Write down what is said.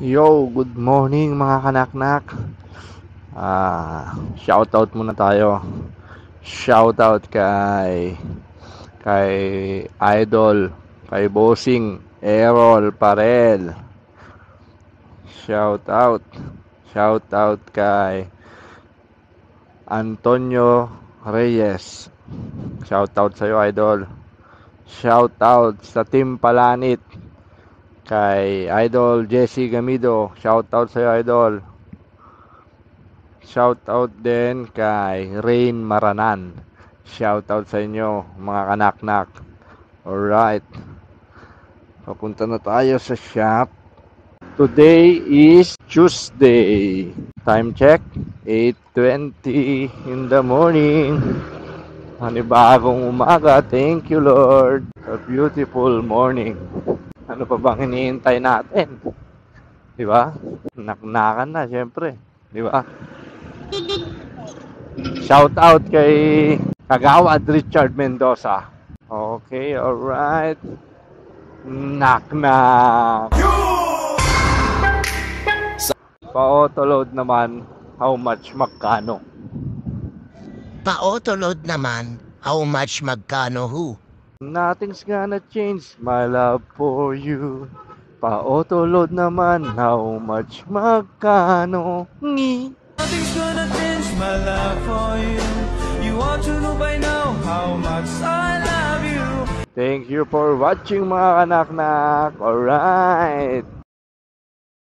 Yo, good morning mga kanaknak. Shoutout muna tayo. Shoutout kay Idol, kay Bossing Errol Parel. Shoutout. Shoutout kay Antonio Reyes. Shoutout sa iyo, Idol. Shoutout sa Team Palanit kay Idol Jesse Gamido. Shoutout sa iyo, Idol. Shoutout din kay Rain Maranan. Shoutout sa inyo mga kanaknak. Alright, papunta na tayo sa shop. Today is Tuesday. Time check, 8:20 in the morning. Panibagong umaga. Thank you, Lord. A beautiful morning. Ano pa bang hinihintay natin? Di ba? Naknakan na, syempre. Di ba? Shout out kay Kagawad Richard Mendoza. Okay, alright. Knock knock. Pa-auto load naman, how much magkano? Pa-auto load naman, how much magkano ho? Nothing's gonna change my love for you. Pa-auto load naman, how much magkano? Ngi. Nothing's gonna change my love for you. You ought to know by now how much I love you. Thank you for watching mga kanaknak. Alright.